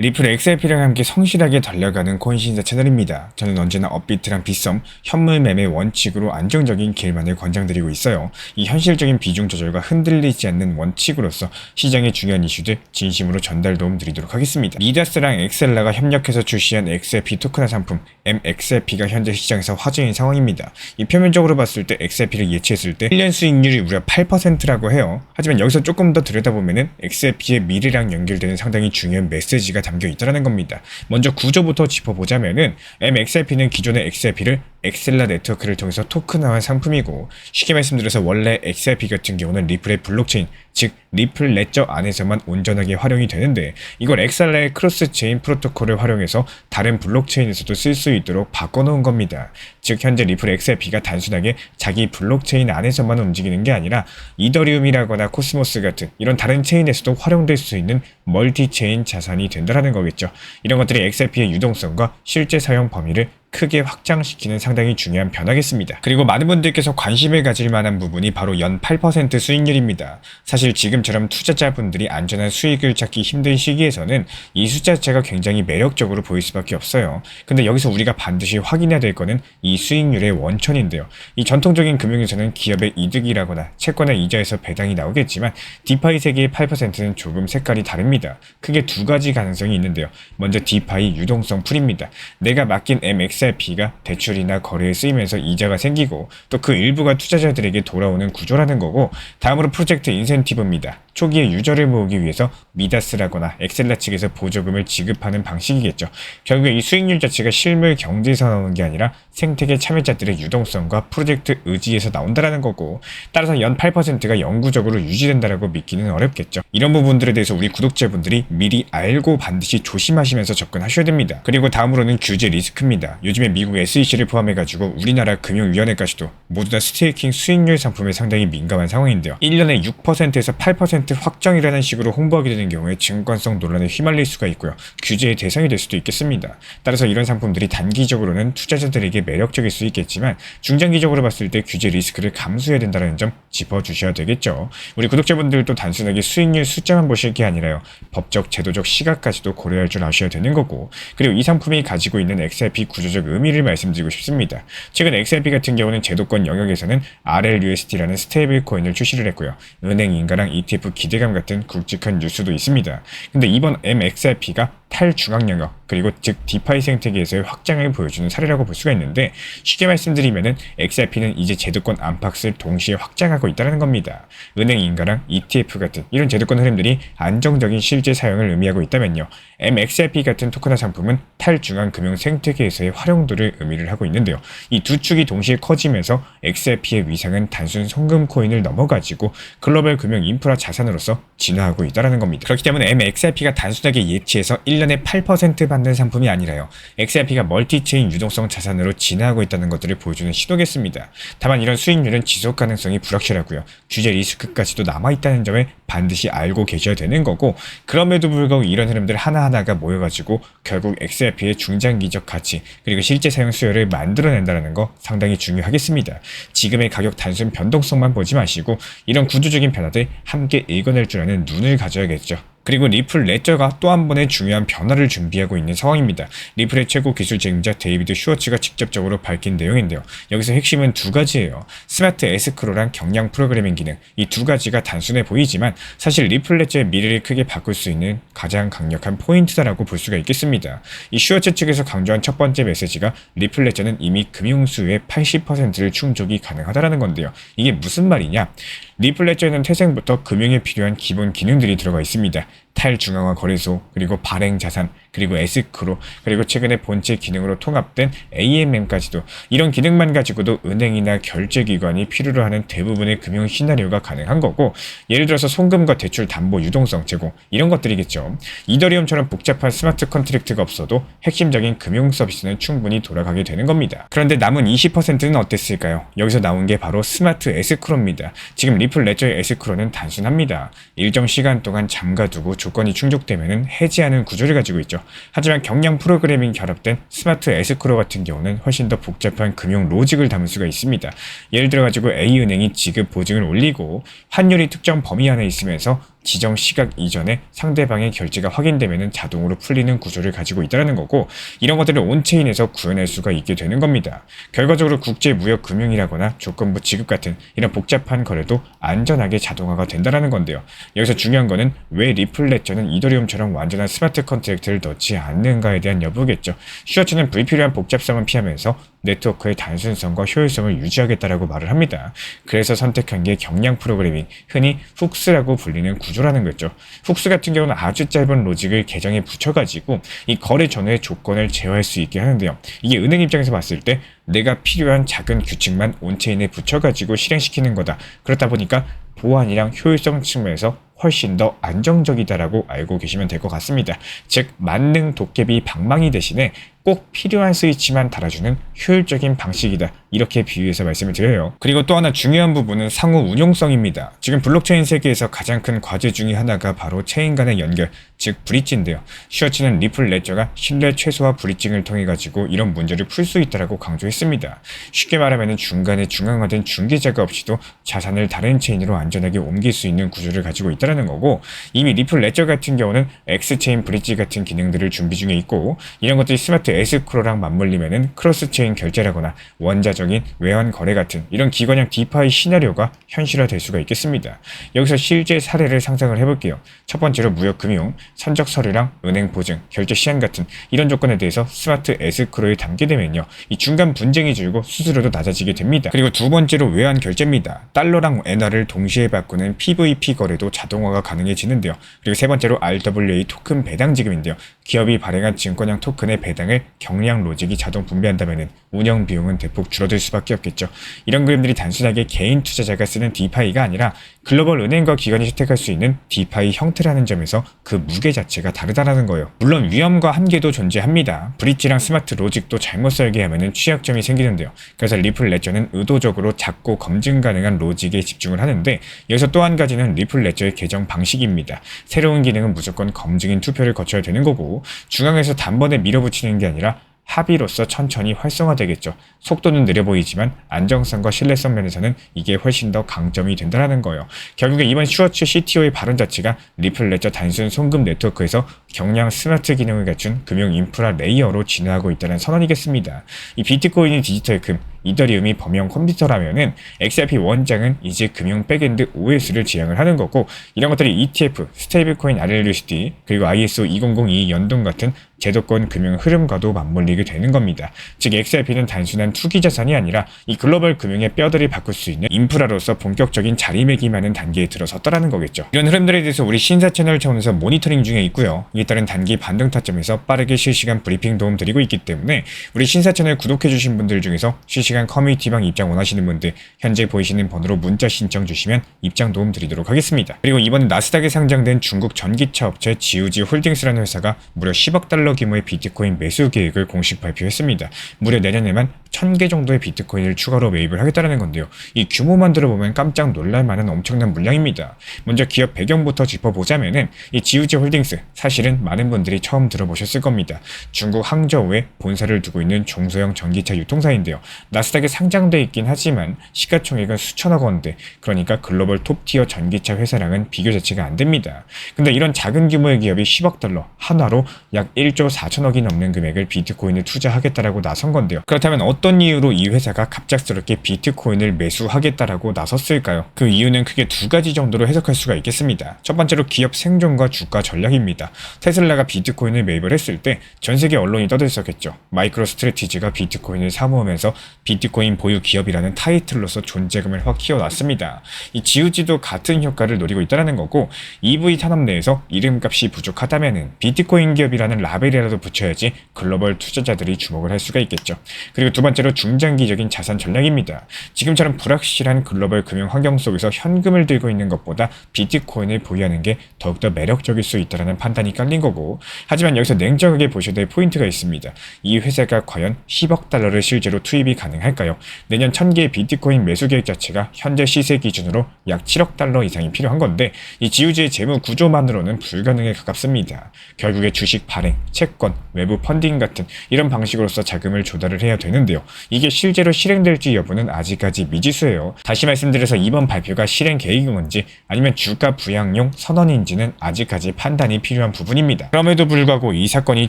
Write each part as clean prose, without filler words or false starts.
리플 XRP랑 함께 성실하게 달려가는 코인신사 채널입니다. 저는 언제나 업비트랑 빗썸, 현물 매매 원칙으로 안정적인 길만을 권장드리고 있어요. 이 현실적인 비중 조절과 흔들리지 않는 원칙으로서 시장의 중요한 이슈들 진심으로 전달 도움 드리도록 하겠습니다. 미다스랑 엑셀라가 협력해서 출시한 XRP 토큰화 상품 MXRP가 현재 시장에서 화제인 상황입니다. 이 표면적으로 봤을 때 XRP를 예치했을 때 1년 수익률이 무려 8%라고 해요. 하지만 여기서 조금 더 들여다보면은 XRP의 미래랑 연결되는 상당히 중요한 메시지가 담겨 있다는 겁니다. 먼저 구조부터 짚어보자면은 MXRP는 기존의 XRP를 엑셀라 네트워크를 통해서 토큰화한 상품이고, 쉽게 말씀드려서 원래 XRP 같은 경우는 리플의 블록체인, 즉 리플 레저 안에서만 온전하게 활용이 되는데, 이걸 엑셀라의 크로스체인 프로토콜을 활용해서 다른 블록체인에서도 쓸 수 있도록 바꿔놓은 겁니다. 즉 현재 리플 XRP가 단순하게 자기 블록체인 안에서만 움직이는 게 아니라 이더리움이라거나 코스모스 같은 이런 다른 체인에서도 활용될 수 있는 멀티체인 자산이 된다는 거겠죠. 이런 것들이 XRP의 유동성과 실제 사용 범위를 크게 확장시키는 상당히 중요한 변화겠습니다. 그리고 많은 분들께서 관심을 가질 만한 부분이 바로 연 8% 수익률입니다. 사실 지금처럼 투자자분들이 안전한 수익을 찾기 힘든 시기에서는 이 숫자 자체가 굉장히 매력적으로 보일 수밖에 없어요. 근데 여기서 우리가 반드시 확인해야 될 거는 이 수익률의 원천인데요. 이 전통적인 금융에서는 기업의 이득이라거나 채권의 이자에서 배당이 나오겠지만, 디파이 세계의 8%는 조금 색깔이 다릅니다. 크게 두 가지 가능성이 있는데요. 먼저 디파이 유동성 풀입니다. 내가 맡긴 XRP가 대출이나 거래에 쓰이면서 이자가 생기고, 또 그 일부가 투자자들에게 돌아오는 구조라는 거고, 다음으로 프로젝트 인센티브입니다. 초기에 유저를 모으기 위해서 미다스라거나 엑셀라 측에서 보조금을 지급하는 방식이겠죠. 결국에 이 수익률 자체가 실물 경제에서 나오는 게 아니라 생태계 참여자들의 유동성과 프로젝트 의지에서 나온다는 거고, 따라서 연 8%가 영구적으로 유지된다고 믿기는 어렵겠죠. 이런 부분들에 대해서 우리 구독자분들이 미리 알고 반드시 조심하시면서 접근하셔야 됩니다. 그리고 다음으로는 규제 리스크입니다. 요즘에 미국 SEC를 포함해가지고 우리나라 금융위원회까지도 모두 다 스테이킹 수익률 상품에 상당히 민감한 상황인데요. 1년에 6%에서 8% 확정이라는 식으로 홍보하게 되는 경우에 증권성 논란에 휘말릴 수가 있고요. 규제의 대상이 될 수도 있겠습니다. 따라서 이런 상품들이 단기적으로는 투자자들에게 매력적일 수 있겠지만, 중장기적으로 봤을 때 규제 리스크를 감수해야 된다는 점 짚어주셔야 되겠죠. 우리 구독자분들도 단순하게 수익률 숫자만 보실 게 아니라요, 법적, 제도적 시각까지도 고려할 줄 아셔야 되는 거고, 그리고 이 상품이 가지고 있는 XRP 구조적 의미를 말씀드리고 싶습니다. 최근 XRP 같은 경우는 제도권 영역에서는 RLUSD라는 스테이블 코인을 출시를 했고요. 은행 인가랑 ETF 기대감 같은 굵직한 뉴스도 있습니다. 근데 이번 MXRP가 탈중앙 영역, 그리고 즉 디파이 생태계에서의 확장을 보여주는 사례라고 볼 수가 있는데, 쉽게 말씀드리면은 XRP는 이제 제도권 안팎을 동시에 확장하고 있다는 겁니다. 은행 인가랑 ETF 같은 이런 제도권 흐름들이 안정적인 실제 사용을 의미하고 있다면요, MXRP 같은 토큰화 상품은 탈중앙 금융 생태계에서의 활용도를 의미를 하고 있는데요. 이 두 축이 동시에 커지면서 XRP의 위상은 단순 송금 코인을 넘어가지고 글로벌 금융 인프라 자산으로서 진화하고 있다는 겁니다. 그렇기 때문에 MXRP가 단순하게 예치해서 1년에 8% 받는 상품이 아니라요, XRP가 멀티체인 유동성 자산으로 진화하고 있다는 것들을 보여주는 신호겠습니다. 다만 이런 수익률은 지속 가능성이 불확실하고요, 규제 리스크까지도 남아있다는 점을 반드시 알고 계셔야 되는 거고, 그럼에도 불구하고 이런 흐름들 하나하나가 모여가지고 결국 XRP의 중장기적 가치, 그리고 실제 사용 수요를 만들어낸다는 거 상당히 중요하겠습니다. 지금의 가격 단순 변동성만 보지 마시고 이런 구조적인 변화들 함께 읽어낼 줄 아는 눈을 가져야겠죠. 그리고 리플 레저가 또 한 번의 중요한 변화를 준비하고 있는 상황입니다. 리플의 최고 기술 책임자 데이비드 슈워츠가 직접적으로 밝힌 내용인데요. 여기서 핵심은 두 가지예요. 스마트 에스크로랑 경량 프로그래밍 기능, 이 두 가지가 단순해 보이지만 사실 리플 레저의 미래를 크게 바꿀 수 있는 가장 강력한 포인트다라고 볼 수가 있겠습니다. 이 슈워츠 측에서 강조한 첫 번째 메시지가 리플 레저는 이미 금융 수요의 80%를 충족이 가능하다는 건데요. 이게 무슨 말이냐? 리플 레저에는 태생부터 금융에 필요한 기본 기능들이 들어가 있습니다. 탈중앙화 거래소, 그리고 발행 자산, 그리고 에스크로, 그리고 최근에 본체 기능으로 통합된 AMM까지도, 이런 기능만 가지고도 은행이나 결제기관이 필요로 하는 대부분의 금융 시나리오가 가능한 거고, 예를 들어서 송금과 대출 담보 유동성 제공, 이런 것들이겠죠. 이더리움처럼 복잡한 스마트 컨트랙트가 없어도 핵심적인 금융 서비스는 충분히 돌아가게 되는 겁니다. 그런데 남은 20%는 어땠을까요? 여기서 나온 게 바로 스마트 에스크로입니다. 지금 리플 레저의 에스크로는 단순합니다. 일정 시간 동안 잠가두고 조건이 충족되면 해지하는 구조를 가지고 있죠. 하지만 경량 프로그래밍 결합된 스마트 에스크로 같은 경우는 훨씬 더 복잡한 금융 로직을 담을 수가 있습니다. 예를 들어 가지고 A은행이 지급 보증을 올리고 환율이 특정 범위 안에 있으면서 지정 시각 이전에 상대방의 결제가 확인되면 자동으로 풀리는 구조를 가지고 있다는 거고, 이런 것들을 온체인에서 구현할 수가 있게 되는 겁니다. 결과적으로 국제무역금융이라거나 조건부 지급 같은 이런 복잡한 거래도 안전하게 자동화가 된다는 건데요. 여기서 중요한 거는 왜 리플 레저는 이더리움처럼 완전한 스마트 컨트랙트를 넣지 않는가에 대한 여부겠죠. 슈어츠는 불필요한 복잡성을 피하면서 네트워크의 단순성과 효율성을 유지하겠다라고 말을 합니다. 그래서 선택한 게 경량 프로그래밍, 흔히 훅스라고 불리는 구조라는 거죠. 훅스 같은 경우는 아주 짧은 로직을 계정에 붙여가지고 이 거래 전후의 조건을 제어할 수 있게 하는데요. 이게 은행 입장에서 봤을 때 내가 필요한 작은 규칙만 온체인에 붙여가지고 실행시키는 거다. 그렇다 보니까 보안이랑 효율성 측면에서 훨씬 더 안정적이다라고 알고 계시면 될 것 같습니다. 즉, 만능 도깨비 방망이 대신에 꼭 필요한 스위치만 달아주는 효율적인 방식이다. 이렇게 비유해서 말씀을 드려요. 그리고 또 하나 중요한 부분은 상호 운용성입니다. 지금 블록체인 세계에서 가장 큰 과제 중에 하나가 바로 체인 간의 연결, 즉 브릿지인데요. 슈어츠는 리플 레저가 신뢰 최소화 브릿징을 통해 가지고 이런 문제를 풀 수 있다라고 강조했습니다. 쉽게 말하면 중간에 중앙화된 중개자가 없이도 자산을 다른 체인으로 안전하게 옮길 수 있는 구조를 가지고 있다는 거고, 이미 리플 레저 같은 경우는 X체인 브릿지 같은 기능들을 준비 중에 있고, 이런 것들이 스마트 에스크로랑 맞물리면은 크로스체인 결제라거나 원자적인 외환 거래 같은 이런 기관형 디파이 시나리오가 현실화될 수가 있겠습니다. 여기서 실제 사례를 상상을 해볼게요. 첫 번째로 무역금융, 선적 서류랑 은행 보증, 결제 시한 같은 이런 조건에 대해서 스마트 에스크로에 담게 되면요, 이 중간 분쟁이 줄고 수수료도 낮아지게 됩니다. 그리고 두 번째로 외환 결제입니다. 달러랑 엔화를 동시에 바꾸는 PVP 거래도 자동화가 가능해지는데요. 그리고 세 번째로 RWA 토큰 배당 지급인데요. 기업이 발행한 증권형 토큰의 배당을 경량 로직이 자동 분배한다면 운영 비용은 대폭 줄어들 수밖에 없겠죠. 이런 그림들이 단순하게 개인 투자자가 쓰는 디파이가 아니라 글로벌 은행과 기관이 채택할 수 있는 디파이 형태라는 점에서 그 무게 자체가 다르다는 거예요. 물론 위험과 한계도 존재합니다. 브릿지랑 스마트 로직도 잘못 설계하면 취약점이 생기는데요. 그래서 리플 레저는 의도적으로 작고 검증 가능한 로직에 집중을 하는데, 여기서 또 한 가지는 리플 레저의 개정 방식입니다. 새로운 기능은 무조건 검증인 투표를 거쳐야 되는 거고, 중앙에서 단번에 밀어붙이는 게 아니라 합의로서 천천히 활성화되겠죠. 속도는 느려 보이지만 안정성과 신뢰성 면에서는 이게 훨씬 더 강점이 된다는 거예요. 결국에 이번 슈어츠 CTO의 발언 자체가 리플 레저 단순 송금 네트워크에서 경량 스마트 기능을 갖춘 금융 인프라 레이어로 진화하고 있다는 선언이겠습니다. 이 비트코인이 디지털 금, 이더리움이 범용 컴퓨터라면은 XRP 원장은 이제 금융 백엔드 OS를 지향을 하는 거고, 이런 것들이 ETF, 스테이블코인 RLUSD, 그리고 ISO 2002 연동 같은 제도권 금융 흐름과도 맞물리게 되는 겁니다. 즉 XRP는 단순한 투기 자산이 아니라 이 글로벌 금융의 뼈대를 바꿀 수 있는 인프라로서 본격적인 자리매김하는 단계에 들어섰다라는 거겠죠. 이런 흐름들에 대해서 우리 신사 채널 차원에서 모니터링 중에 있고요. 이에 따른 단기 반등 타점에서 빠르게 실시간 브리핑 도움 드리고 있기 때문에 우리 신사 채널 구독해주신 분들 중에서 실시간 커뮤니티방 입장 원하시는 분들 현재 보이시는 번호로 문자 신청 주시면 입장 도움 드리도록 하겠습니다. 그리고 이번 나스닥에 상장된 중국 전기차 업체 지우지 홀딩스라는 회사가 무려 10억 달러 규모의 비트코인 매수 계획을 공식 발표했습니다. 무려 내년에만 1000개 정도의 비트코인을 추가로 매입을 하겠다는 건데요. 이 규모만 들어보면 깜짝 놀랄 만한 엄청난 물량입니다. 먼저 기업 배경부터 짚어보자면은 이 지우지 홀딩스, 사실은 많은 분들이 처음 들어보셨을 겁니다. 중국 항저우에 본사를 두고 있는 중소형 전기차 유통사인데요. 나스닥에 상장돼 있긴 하지만 시가총액은 수천억 원대, 그러니까 글로벌 톱티어 전기차 회사랑은 비교 자체가 안 됩니다. 근데 이런 작은 규모의 기업이 10억 달러, 한화로 약 1조 4천억이 넘는 금액을 비트코인에 투자하겠다라고 나선 건데요. 그렇다면 어떤 이유로 이 회사가 갑작스럽게 비트코인을 매수하겠다라고 나섰을까요? 그 이유는 크게 두 가지 정도로 해석할 수가 있겠습니다. 첫 번째로 기업 생존과 주가 전략입니다. 테슬라가 비트코인을 매입을 했을 때 전 세계 언론이 떠들썩했죠. 마이크로 스트래티지가 비트코인을 사모으면서 비트코인 보유 기업이라는 타이틀로서 존재감을 확 키워놨습니다. 이 지우지도 같은 효과를 노리고 있다는 거고, EV 산업 내에서 이름값이 부족하다면 비트코인 기업이라는 라벨이라도 붙여야지 글로벌 투자자들이 주목을 할 수가 있겠죠. 그리고 두 번째로 중장기적인 자산 전략입니다. 지금처럼 불확실한 글로벌 금융 환경 속에서 현금을 들고 있는 것보다 비트코인을 보유하는 게 더욱더 매력적일 수 있다는 판단이 깔린 거고, 하지만 여기서 냉정하게 보셔야 될 포인트가 있습니다. 이 회사가 과연 10억 달러를 실제로 투입이 가능할까요? 내년 1000개의 비트코인 매수 계획 자체가 현재 시세 기준으로 약 7억 달러 이상이 필요한 건데, 이 지우지의 재무 구조만으로는 불가능에 가깝습니다. 결국에 주식 발행, 채권, 외부 펀딩 같은 이런 방식으로서 자금을 조달을 해야 되는데요. 있는데요. 이게 실제로 실행될지 여부는 아직까지 미지수예요. 다시 말씀드려서 이번 발표가 실행 계획인 건지 아니면 주가 부양용 선언인지는 아직까지 판단이 필요한 부분입니다. 그럼에도 불구하고 이 사건이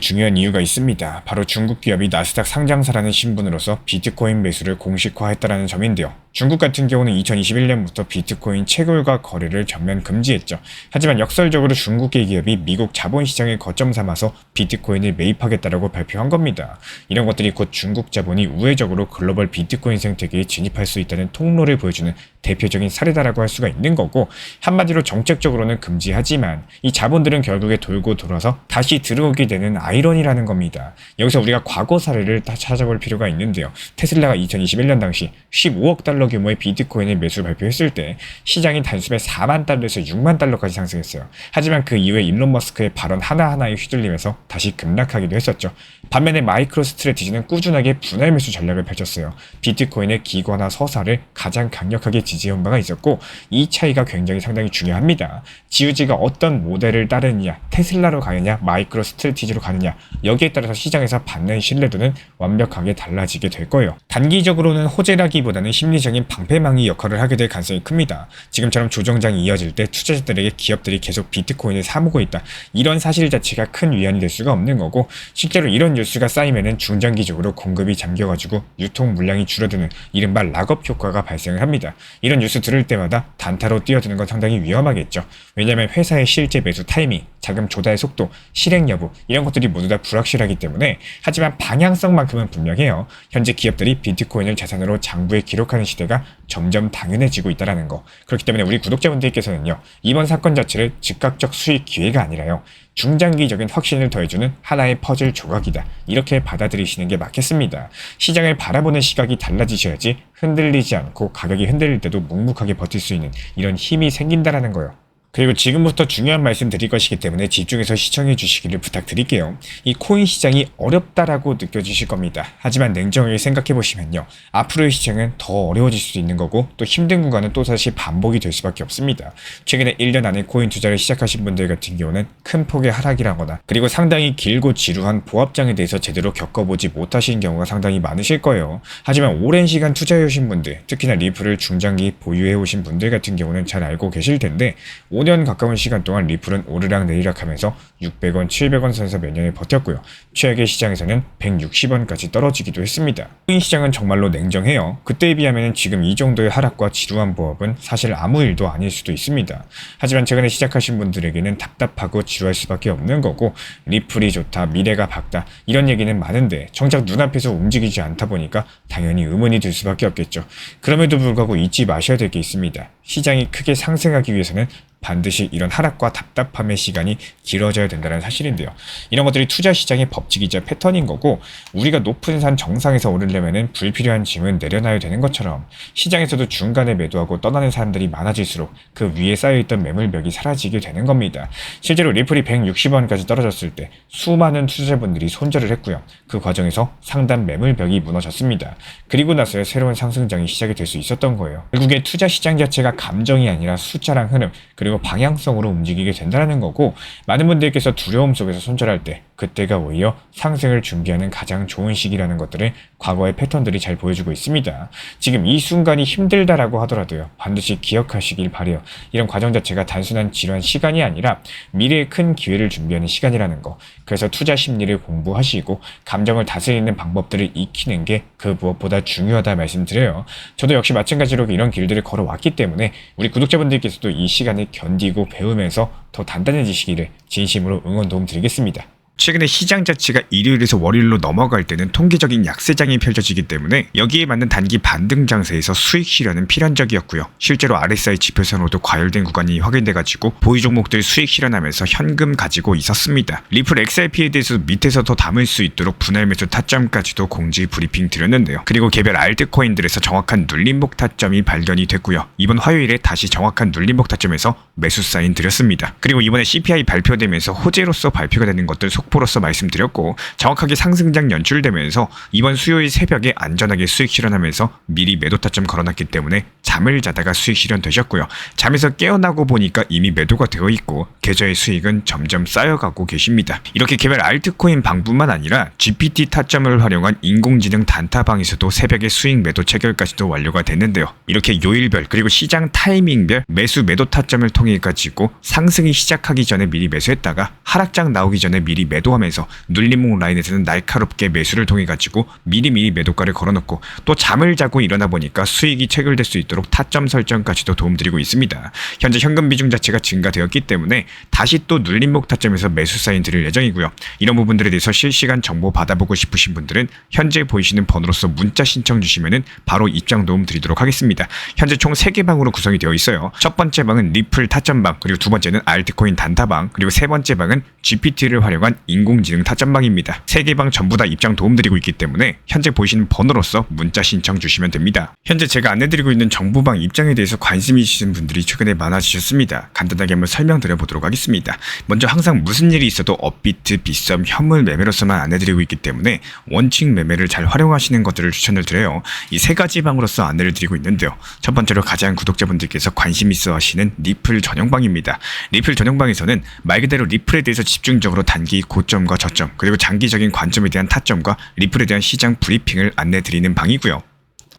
중요한 이유가 있습니다. 바로 중국 기업이 나스닥 상장사라는 신분으로서 비트코인 매수를 공식화했다는 점인데요. 중국 같은 경우는 2021년부터 비트코인 채굴과 거래를 전면 금지했죠. 하지만 역설적으로 중국계 기업이 미국 자본시장을 거점 삼아서 비트코인을 매입하겠다라고 발표한 겁니다. 이런 것들이 곧 중국 자본이 우회적으로 글로벌 비트코인 생태계에 진입할 수 있다는 통로를 보여주는 대표적인 사례다라고 할 수가 있는 거고, 한마디로 정책적으로는 금지하지만 이 자본들은 결국에 돌고 돌아서 다시 들어오게 되는 아이러니라는 겁니다. 여기서 우리가 과거 사례를 찾아볼 필요가 있는데요. 테슬라가 2021년 당시 15억 달러 규모의 비트코인을 매수 발표했을 때 시장이 단숨에 4만 달러에서 6만 달러까지 상승했어요. 하지만 그 이후에 일론 머스크의 발언 하나하나에 휘둘리면서 다시 급락하기도 했었죠. 반면에 마이크로 스트래티지는 꾸준하게 분할 매수 전략을 펼쳤어요. 비트코인의 기관화 서사를 가장 강력하게 지지해온 바가 있었고, 이 차이가 굉장히 상당히 중요합니다. 지우지가 어떤 모델을 따르느냐, 테슬라로 가느냐, 마이크로 스트래티지로 가느냐, 여기에 따라서 시장에서 받는 신뢰도는 완벽하게 달라지게 될 거예요. 단기적으로는 호재라기보다는 심리적인 방패망이 역할을 하게 될 가능성이 큽니다. 지금처럼 조정장이 이어질 때 투자자들에게 기업들이 계속 비트코인을 사모고 있다, 이런 사실 자체가 큰 위안이 될 수가 없는 거고, 실제로 이런 뉴스가 쌓이면은 중장기적으로 공급이 잠겨가지고 유통 물량이 줄어드는 이른바 락업 효과가 발생을 합니다. 이런 뉴스 들을 때마다 단타로 뛰어드는 건 상당히 위험하겠죠. 왜냐하면 회사의 실제 매수 타이밍, 자금 조달 속도, 실행 여부, 이런 것들이 모두 다 불확실하기 때문에. 하지만 방향성만큼은 분명해요. 현재 기업들이 비트코인을 자산으로 장부에 기록하는 시대가 점점 당연해지고 있다는 거. 그렇기 때문에 우리 구독자분들께서는요, 이번 사건 자체를 즉각적 수익 기회가 아니라요, 중장기적인 확신을 더해주는 하나의 퍼즐 조각이다, 이렇게 받아들이시는 게 맞겠습니다. 시장을 바라보는 시각이 달라지셔야지 흔들리지 않고 가격이 흔들릴 때도 묵묵하게 버틸 수 있는 이런 힘이 생긴다라는 거예요. 그리고 지금부터 중요한 말씀 드릴 것이기 때문에 집중해서 시청해 주시기를 부탁드릴게요. 이 코인 시장이 어렵다라고 느껴지실 겁니다. 하지만 냉정하게 생각해 보시면요, 앞으로의 시장은 더 어려워질 수도 있는 거고, 또 힘든 구간은 또다시 반복이 될 수밖에 없습니다. 최근에 1년 안에 코인 투자를 시작하신 분들 같은 경우는 큰 폭의 하락이라거나, 그리고 상당히 길고 지루한 보합장에 대해서 제대로 겪어보지 못하신 경우가 상당히 많으실 거예요. 하지만 오랜 시간 투자해 오신 분들, 특히나 리플을 중장기 보유해 오신 분들 같은 경우는 잘 알고 계실 텐데, 5년 가까운 시간 동안 리플은 오르락 내리락 하면서 600원, 700원 선에서 몇 년을 버텼고요. 최악의 시장에서는 160원까지 떨어지기도 했습니다. 코인 시장은 정말로 냉정해요. 그때에 비하면 지금 이 정도의 하락과 지루한 보합은 사실 아무 일도 아닐 수도 있습니다. 하지만 최근에 시작하신 분들에게는 답답하고 지루할 수밖에 없는 거고, 리플이 좋다, 미래가 밝다, 이런 얘기는 많은데 정작 눈앞에서 움직이지 않다 보니까 당연히 의문이 들 수밖에 없겠죠. 그럼에도 불구하고 잊지 마셔야 될 게 있습니다. 시장이 크게 상승하기 위해서는 반드시 이런 하락과 답답함의 시간이 길어져야 된다는 사실인데요. 이런 것들이 투자 시장의 법칙이자 패턴인 거고, 우리가 높은 산 정상에서 오르려면 불필요한 짐은 내려놔야 되는 것처럼 시장에서도 중간에 매도하고 떠나는 사람들이 많아질수록 그 위에 쌓여있던 매물벽이 사라지게 되는 겁니다. 실제로 리플이 160원까지 떨어졌을 때 수많은 투자자분들이 손절을 했고요. 그 과정에서 상단 매물벽이 무너졌습니다. 그리고 나서야 새로운 상승장이 시작이 될 수 있었던 거예요. 결국에 투자 시장 자체가 감정이 아니라 숫자랑 흐름, 그리고 방향성으로 움직이게 된다는 거고, 많은 분들께서 두려움 속에서 손절할 때 그때가 오히려 상승을 준비하는 가장 좋은 시기라는 것들을 과거의 패턴들이 잘 보여주고 있습니다. 지금 이 순간이 힘들다라고 하더라도요, 반드시 기억하시길 바래요. 이런 과정 자체가 단순한 지루한 시간이 아니라 미래의 큰 기회를 준비하는 시간이라는 거. 그래서 투자 심리를 공부하시고 감정을 다스리는 방법들을 익히는 게 그 무엇보다 중요하다 말씀드려요. 저도 역시 마찬가지로 이런 길들을 걸어왔기 때문에 우리 구독자분들께서도 이 시간을 견디고 배우면서 더 단단해지시기를 진심으로 응원 도움 드리겠습니다. 최근에 시장 자체가 일요일에서 월요일로 넘어갈 때는 통계적인 약세장이 펼쳐지기 때문에 여기에 맞는 단기 반등 장세에서 수익 실현은 필연적이었고요. 실제로 RSI 지표선으로도 과열된 구간이 확인돼가지고 보유 종목들 수익 실현하면서 현금 가지고 있었습니다. 리플 XRP에 대해서 밑에서 더 담을 수 있도록 분할 매수 타점까지도 공지 브리핑 드렸는데요. 그리고 개별 알트코인들에서 정확한 눌림목 타점이 발견이 됐고요. 이번 화요일에 다시 정확한 눌림목 타점에서 매수 사인 드렸습니다. 그리고 이번에 CPI 발표되면서 호재로서 발표가 되는 것들 속보로서 말씀드렸고 정확하게 상승장 연출되면서 이번 수요일 새벽에 안전하게 수익 실현하면서 미리 매도 타점 걸어놨기 때문에 잠을 자다가 수익 실현되셨고요. 잠에서 깨어나고 보니까 이미 매도가 되어 있고 계좌의 수익은 점점 쌓여가고 계십니다. 이렇게 개별 알트코인 방뿐만 아니라 GPT 타점을 활용한 인공지능 단타방에서도 새벽에 수익 매도 체결까지도 완료가 됐는데요. 이렇게 요일별 그리고 시장 타이밍별 매수 매도 타점을 통해 가지고 상승이 시작하기 전에 미리 매수했다가 하락장 나오기 전에 미리 매도하면서 눌림목 라인에서는 날카롭게 매수를 통해 가지고 미리미리 매도가를 걸어놓고 또 잠을 자고 일어나 보니까 수익이 체결될 수 있도록 타점 설정까지도 도움드리고 있습니다. 현재 현금 비중 자체가 증가되었기 때문에 다시 또 눌림목 타점에서 매수 사인 드릴 예정이고요. 이런 부분들에 대해서 실시간 정보 받아보고 싶으신 분들은 현재 보이시는 번호로서 문자 신청 주시면은 바로 입장 도움 드리도록 하겠습니다. 현재 총 3개 방으로 구성이 되어 있어요. 첫 번째 방은 리플 타점방, 그리고 두 번째는 알트코인 단타방, 그리고 세 번째 방은 GPT를 활용한 인공지능 타점방입니다. 3개 방 전부 다 입장 도움 드리고 있기 때문에 현재 보이시는 번호로서 문자 신청 주시면 됩니다. 현재 제가 안내드리고 있는 정보방 입장에 대해서 관심이 있으신 분들이 최근에 많아지셨습니다. 간단하게 한번 설명드려 보도록 하겠습니다. 먼저 항상 무슨 일이 있어도 업비트, 빗썸, 현물 매매로서만 안내드리고 있기 때문에 원칙 매매를 잘 활용하시는 것들을 추천을 드려요. 이 3가지 방으로서 안내를 드리고 있는데요. 첫 번째로 가장 구독자분들께서 관심 있어 하시는 리플 전용방입니다. 리플 전용방에서는 말 그대로 리플에 대해서 집중적으로 단기 고점과 저점, 그리고 장기적인 관점에 대한 타점과 리플에 대한 시장 브리핑을 안내드리는 방이고요.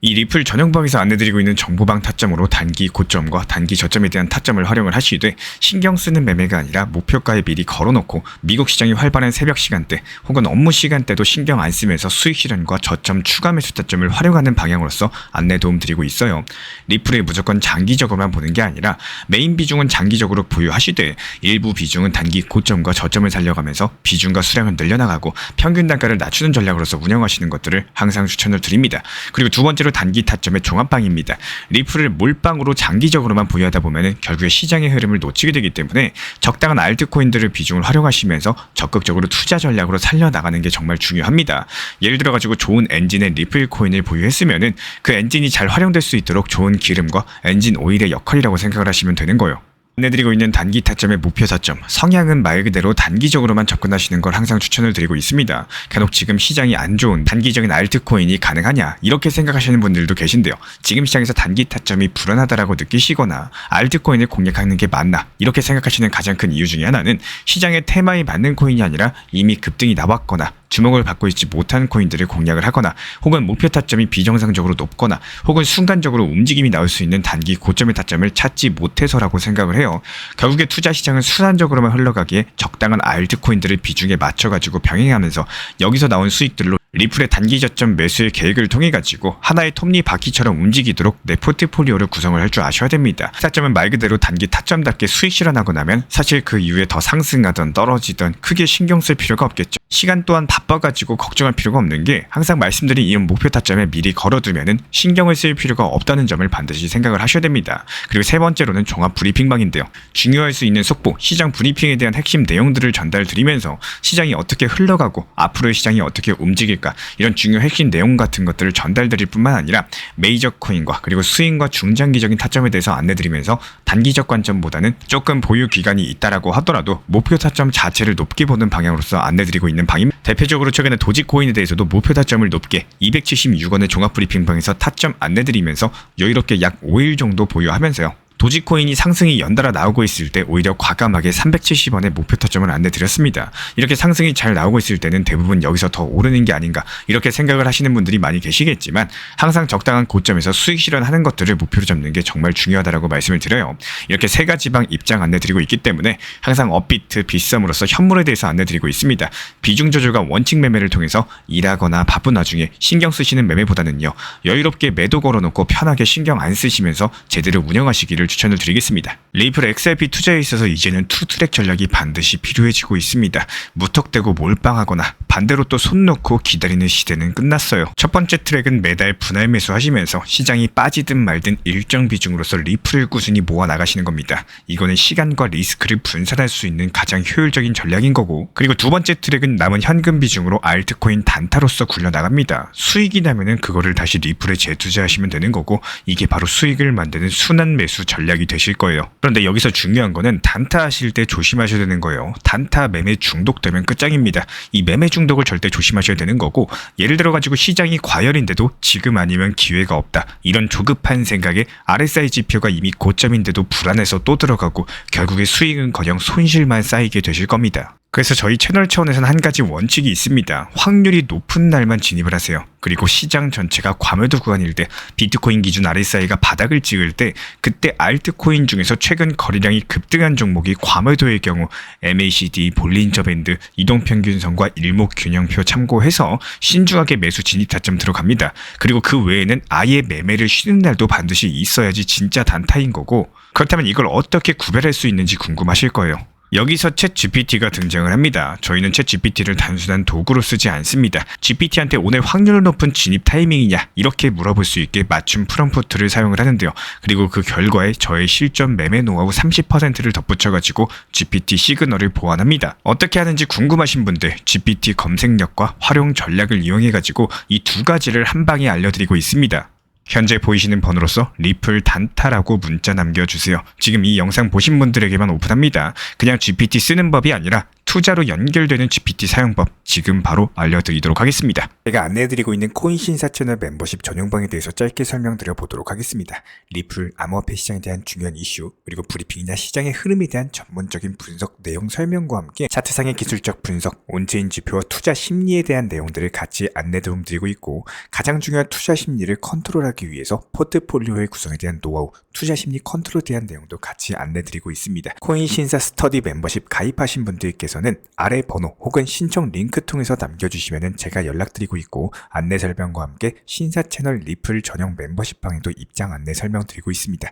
이 리플 전용방에서 안내드리고 있는 정보방 타점으로 단기 고점과 단기 저점에 대한 타점을 활용을 하시되 신경 쓰는 매매가 아니라 목표가에 미리 걸어놓고 미국 시장이 활발한 새벽 시간대 혹은 업무 시간대도 신경 안 쓰면서 수익 실현과 저점 추가 매수 타점을 활용하는 방향으로서 안내 도움 드리고 있어요. 리플에 무조건 장기적으로만 보는 게 아니라 메인 비중은 장기적으로 보유하시되 일부 비중은 단기 고점과 저점을 살려가면서 비중과 수량을 늘려나가고 평균 단가를 낮추는 전략으로서 운영하시는 것들을 항상 추천을 드립니다. 그리고 두 번째로 단기 타점의 종합방입니다. 리플을 몰빵으로 장기적으로만 보유하다 보면 결국에 시장의 흐름을 놓치게 되기 때문에 적당한 알트코인들을 비중을 활용하시면서 적극적으로 투자 전략으로 살려나가는 게 정말 중요합니다. 예를 들어 가지고 좋은 엔진의 리플 코인을 보유했으면은 그 엔진이 잘 활용될 수 있도록 좋은 기름과 엔진 오일의 역할이라고 생각을 하시면 되는 거예요. 안내드리고 있는 단기 타점의 목표 타점, 성향은 말 그대로 단기적으로만 접근하시는 걸 항상 추천을 드리고 있습니다. 간혹 지금 시장이 안 좋은 단기적인 알트코인이 가능하냐 이렇게 생각하시는 분들도 계신데요. 지금 시장에서 단기 타점이 불안하다라고 느끼시거나 알트코인을 공략하는 게 맞나 이렇게 생각하시는 가장 큰 이유 중에 하나는 시장의 테마에 맞는 코인이 아니라 이미 급등이 나왔거나 주목을 받고 있지 못한 코인들을 공략을 하거나 혹은 목표 타점이 비정상적으로 높거나 혹은 순간적으로 움직임이 나올 수 있는 단기 고점의 타점을 찾지 못해서라고 생각을 해요. 결국에 투자 시장은 순환적으로만 흘러가기에 적당한 알트코인들을 비중에 맞춰가지고 병행하면서 여기서 나온 수익들로 리플의 단기 저점 매수의 계획을 통해 가지고 하나의 톱니바퀴처럼 움직이도록 내 포트폴리오를 구성을 할 줄 아셔야 됩니다. 타점은 말 그대로 단기 타점답게 수익 실현하고 나면 사실 그 이후에 더 상승하던 떨어지던 크게 신경 쓸 필요가 없겠죠. 시간 또한 바빠가지고 걱정할 필요가 없는 게 항상 말씀드린 이런 목표 타점에 미리 걸어두면은 신경을 쓸 필요가 없다는 점을 반드시 생각을 하셔야 됩니다. 그리고 세 번째로는 종합 브리핑방인데요. 중요할 수 있는 속보, 시장 브리핑에 대한 핵심 내용들을 전달 드리면서 시장이 어떻게 흘러가고 앞으로의 시장이 어떻게 움직일까 이런 중요 핵심 내용 같은 것들을 전달드릴 뿐만 아니라 메이저 코인과 그리고 스윙과 중장기적인 타점에 대해서 안내드리면서 단기적 관점보다는 조금 보유 기간이 있다라고 하더라도 목표 타점 자체를 높게 보는 방향으로서 안내드리고 있는 방입니다. 대표적으로 최근에 도지코인에 대해서도 목표 타점을 높게 276원의 종합 브리핑방에서 타점 안내드리면서 여유롭게 약 5일 정도 보유하면서요. 도지코인이 상승이 연달아 나오고 있을 때 오히려 과감하게 370원의 목표 타점을 안내드렸습니다. 이렇게 상승이 잘 나오고 있을 때는 대부분 여기서 더 오르는 게 아닌가 이렇게 생각을 하시는 분들이 많이 계시겠지만 항상 적당한 고점에서 수익 실현하는 것들을 목표로 잡는 게 정말 중요하다고 말씀을 드려요. 이렇게 3가지 방 입장 안내드리고 있기 때문에 항상 업비트, 빗썸으로서 현물에 대해서 안내드리고 있습니다. 비중 조절과 원칙 매매를 통해서 일하거나 바쁜 와중에 신경 쓰시는 매매보다는요. 여유롭게 매도 걸어놓고 편하게 신경 안 쓰시면서 제대로 운영하시기를 추천을 드리겠습니다. 리플 XRP 투자에 있어서 이제는 투트랙 전략이 반드시 필요해지고 있습니다. 무턱대고 몰빵하거나 반대로 또 손 놓고 기다리는 시대는 끝났어요. 첫 번째 트랙은 매달 분할 매수하시면서 시장이 빠지든 말든 일정 비중으로서 리플을 꾸준히 모아 나가시는 겁니다. 이거는 시간과 리스크를 분산할 수 있는 가장 효율적인 전략인 거고, 그리고 두 번째 트랙은 남은 현금 비중으로 알트코인 단타로서 굴려나갑니다. 수익이 나면은 그거를 다시 리플에 재투자하시면 되는 거고, 이게 바로 수익을 만드는 순환 매수 전략이 되실 거예요. 그런데 여기서 중요한 거는 단타 하실 때 조심하셔야 되는 거예요. 단타 매매 중독되면 끝장입니다. 이 매매 중독을 절대 조심하셔야 되는 거고, 예를 들어 가지고 시장이 과열인데도 지금 아니면 기회가 없다, 이런 조급한 생각에 RSI 지표가 이미 고점인데도 불안해서 또 들어가고 결국에 수익은커녕 손실만 쌓이게 되실 겁니다. 그래서 저희 채널 차원에서는 한 가지 원칙이 있습니다. 확률이 높은 날만 진입을 하세요. 그리고 시장 전체가 과매도 구간일 때, 비트코인 기준 RSI가 바닥을 찍을 때, 그때 알트코인 중에서 최근 거래량이 급등한 종목이 과매도의 경우 MACD, 볼린저 밴드, 이동평균선과 일목균형표 참고해서 신중하게 매수 진입 타점 들어갑니다. 그리고 그 외에는 아예 매매를 쉬는 날도 반드시 있어야지 진짜 단타인 거고, 그렇다면 이걸 어떻게 구별할 수 있는지 궁금하실 거예요. 여기서 챗 GPT가 등장을 합니다. 저희는 챗 GPT를 단순한 도구로 쓰지 않습니다. GPT한테 오늘 확률 높은 진입 타이밍이냐, 이렇게 물어볼 수 있게 맞춤 프롬프트를 사용을 하는데요. 그리고 그 결과에 저의 실전 매매 노하우 30%를 덧붙여가지고 GPT 시그널을 보완합니다. 어떻게 하는지 궁금하신 분들, GPT 검색력과 활용 전략을 이용해가지고 이 두 가지를 한 방에 알려드리고 있습니다. 현재 보이시는 번호로서 리플 단타라고 문자 남겨주세요. 지금 이 영상 보신 분들에게만 오픈합니다. 그냥 GPT 쓰는 법이 아니라 투자로 연결되는 GPT 사용법 지금 바로 알려드리도록 하겠습니다. 제가 안내해드리고 있는 코인신사 채널 멤버십 전용방에 대해서 짧게 설명드려 보도록 하겠습니다. 리플, 암호화폐 시장에 대한 중요한 이슈, 그리고 브리핑이나 시장의 흐름에 대한 전문적인 분석 내용 설명과 함께 차트상의 기술적 분석, 온체인 지표와 투자 심리에 대한 내용들을 같이 안내 도움드리고 있고, 가장 중요한 투자 심리를 컨트롤하기 위해서 포트폴리오의 구성에 대한 노하우, 투자 심리 컨트롤에 대한 내용도 같이 안내드리고 있습니다. 코인신사 스터디 멤버십 가입하신 분들께서는 아래 번호 혹은 신청 링크 통해서 남겨주시면 제가 연락드리고 있고, 안내 설명과 함께 신사 채널 리플 전용 멤버십 방에도 입장 안내 설명드리고 있습니다.